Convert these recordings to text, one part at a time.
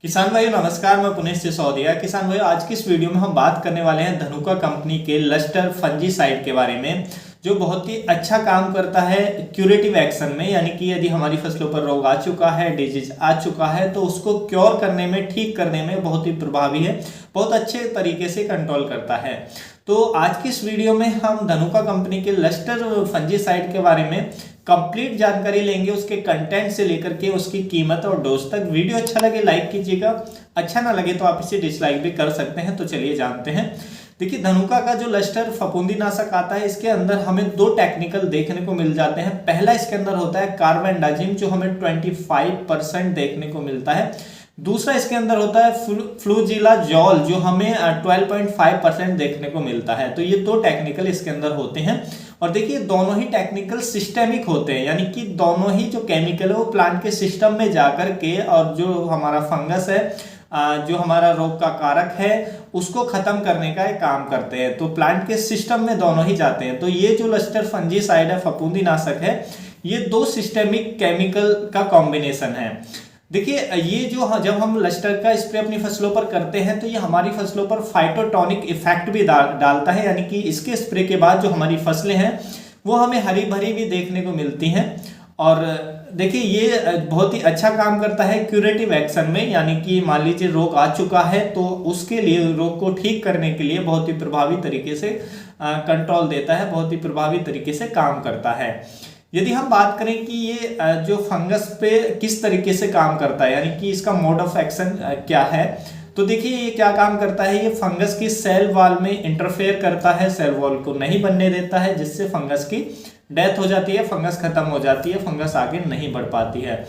किसान भाइयों नमस्कार, मैं पुनेश सिसोदिया। किसान भाइयों आज की इस वीडियो में हम बात करने वाले हैं धनुका कंपनी के लस्टर फंजीसाइड के बारे में, जो बहुत ही अच्छा काम करता है क्यूरेटिव एक्शन में। यानी कि यदि हमारी फसलों पर रोग आ चुका है, डिजीज आ चुका है, तो उसको क्योर करने में, ठीक करने में बहुत ही प्रभावी है, बहुत अच्छे तरीके से कंट्रोल करता है। तो आज की इस वीडियो में हम धनुका कंपनी के लस्टर फंजीसाइड के बारे में कंप्लीट जानकारी लेंगे, उसके कंटेंट से लेकर के उसकी कीमत और डोज तक। वीडियो अच्छा लगे लाइक कीजिएगा, अच्छा ना लगे तो आप इसे डिसलाइक भी कर सकते हैं। तो चलिए जानते हैं। देखिए, धनुका का जो लस्टर फफूंदीनाशक आता है, इसके अंदर हमें दो टेक्निकल देखने को मिल जाते हैं। पहला इसके अंदर होता है कार्बेंडाजिम, जो हमें 25% देखने को मिलता है। दूसरा इसके अंदर होता है फ्लूजिलाजॉल, जो हमें 12.5% देखने को मिलता है। तो ये दो टेक्निकल इसके अंदर होते हैं। और देखिए, दोनों ही टेक्निकल सिस्टेमिक होते हैं, यानी कि दोनों ही जो केमिकल है वो प्लांट के सिस्टम में जाकर के, और जो हमारा फंगस है, जो हमारा रोग का कारक है, उसको खत्म करने का एक काम करते हैं। तो प्लांट के सिस्टम में दोनों ही जाते हैं। तो ये जो लस्टर फंजीसाइड है, फफूंदीनाशक है, ये दो सिस्टेमिक केमिकल का कॉम्बिनेशन है। देखिए, ये जो जब हम लस्टर का स्प्रे अपनी फसलों पर करते हैं, तो ये हमारी फसलों पर फाइटोटॉनिक इफेक्ट भी डालता है। यानी कि इसके स्प्रे के बाद जो हमारी फसलें हैं वो हमें हरी भरी भी देखने को मिलती हैं। और देखिए, ये बहुत ही अच्छा काम करता है क्यूरेटिव एक्शन में। यानी कि मान लीजिए रोग आ चुका है, तो उसके लिए, रोग को ठीक करने के लिए बहुत ही प्रभावी तरीके से कंट्रोल देता है, बहुत ही प्रभावी तरीके से काम करता है। यदि हम बात करें कि ये जो फंगस पे किस तरीके से काम करता है, यानी कि इसका मोड ऑफ एक्शन क्या है, तो देखिए ये क्या काम करता है। ये फंगस की सेल वॉल में इंटरफेयर करता है, सेल वॉल को नहीं बनने देता है, जिससे फंगस की डेथ हो जाती है, फंगस खत्म हो जाती है, फंगस आगे नहीं बढ़ पाती है।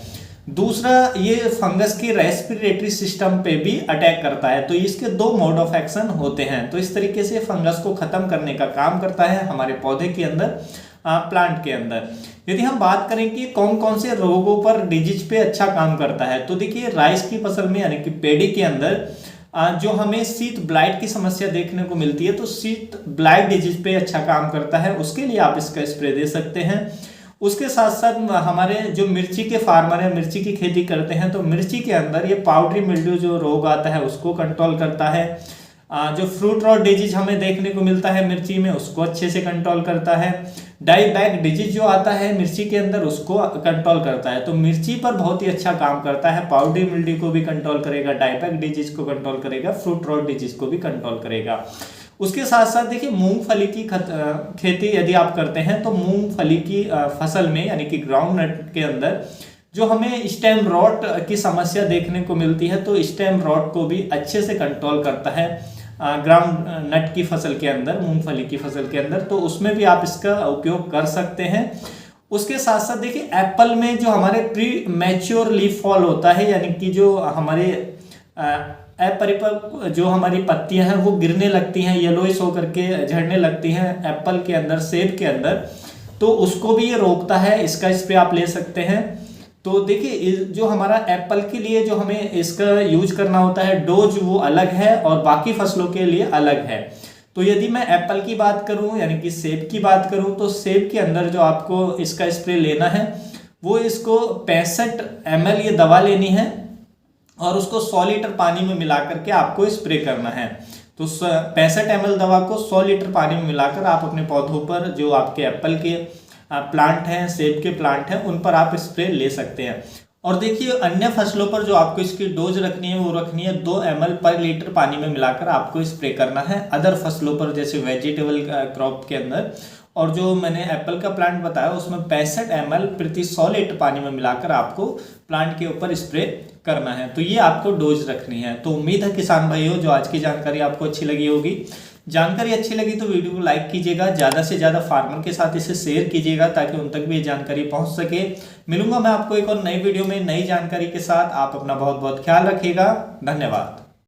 दूसरा, ये फंगस की रेस्पिरेटरी सिस्टम पे भी अटैक करता है। तो इसके दो मोड ऑफ एक्शन होते हैं। तो इस तरीके से फंगस को खत्म करने का काम करता है हमारे पौधे के अंदर, प्लांट के अंदर। यदि हम बात करें कि कौन कौन से रोगों पर डिजीज पे अच्छा काम करता है, तो देखिए राइस की फसल में, यानी कि पेडी के अंदर जो हमें शीत ब्लाइट की समस्या देखने को मिलती है, तो शीत ब्लाइट डिजीज पे अच्छा काम करता है। उसके लिए आप इसका स्प्रे दे सकते हैं। उसके साथ साथ हमारे जो मिर्ची के फार्मर हैं, मिर्ची की खेती करते हैं, तो मिर्ची के अंदर ये पाउडरी मिल्ड्यू जो रोग आता है उसको कंट्रोल करता है। जो फ्रूट रॉट डिजीज हमें देखने को मिलता है मिर्ची में, उसको अच्छे से कंट्रोल करता है। डाई बैक डिजीज जो आता है मिर्ची के अंदर, उसको कंट्रोल करता है। तो मिर्ची पर बहुत ही अच्छा काम करता है। पाउडरी मिल्ड्यू को भी कंट्रोल करेगा, डाई बैक डिजीज को कंट्रोल करेगा, फ्रूट रॉट डिजीज को भी कंट्रोल करेगा। उसके साथ साथ देखिए, मूंगफली की खेती यदि आप करते हैं, तो मूंगफली की फसल में, यानी कि ग्राउंड नट के अंदर जो हमें स्टेम रॉट की समस्या देखने को मिलती है, तो स्टेम रॉट को भी अच्छे से कंट्रोल करता है ग्राउंड नट की फसल के अंदर, मूंगफली की फसल के अंदर। तो उसमें भी आप इसका उपयोग कर सकते हैं। उसके साथ साथ देखिए, एप्पल में जो हमारे प्री मैच्योर लीफ फॉल होता है, यानी कि जो हमारे अपरिपक्व जो हमारी पत्तियां हैं वो गिरने लगती हैं, येलोइश होकर के झड़ने लगती हैं एप्पल के अंदर, सेब के अंदर, तो उसको भी ये रोकता है। इसका स्प्रे आप ले सकते हैं। तो देखिए, जो हमारा एप्पल के लिए जो हमें इसका यूज करना होता है, डोज वो अलग है और बाकी फसलों के लिए अलग है। तो यदि मैं एप्पल की बात करूं, यानी कि सेब की बात करूं, तो सेब के अंदर जो आपको इसका स्प्रे लेना है, वो इसको 65 ml ये दवा लेनी है, और उसको 100 लीटर पानी में मिला करके आपको स्प्रे करना है। तो 65 ml दवा को 100 लीटर पानी में मिलाकर आप अपने पौधों पर, जो आपके एप्पल के प्लांट हैं, सेब के प्लांट हैं, उन पर आप स्प्रे ले सकते हैं। और देखिए, अन्य फसलों पर जो आपको इसकी डोज रखनी है, वो रखनी है 2 ml पर लीटर पानी में मिलाकर आपको स्प्रे करना है। अदर फसलों पर, जैसे वेजिटेबल क्रॉप के अंदर, और जो मैंने एप्पल का प्लांट बताया, उसमें 65 ml प्रति 100 लीटर पानी में मिलाकर आपको प्लांट के ऊपर स्प्रे करना है। तो ये आपको डोज रखनी है। तो उम्मीद है किसान भाइयों, जो आज की जानकारी आपको अच्छी लगी होगी। जानकारी अच्छी लगी तो वीडियो को लाइक कीजिएगा, ज़्यादा से ज़्यादा फार्मर के साथ इसे शेयर कीजिएगा, ताकि उन तक भी ये जानकारी पहुंच सके। मिलूंगा मैं आपको एक और नई वीडियो में नई जानकारी के साथ। आप अपना बहुत बहुत ख्याल रखिएगा। धन्यवाद।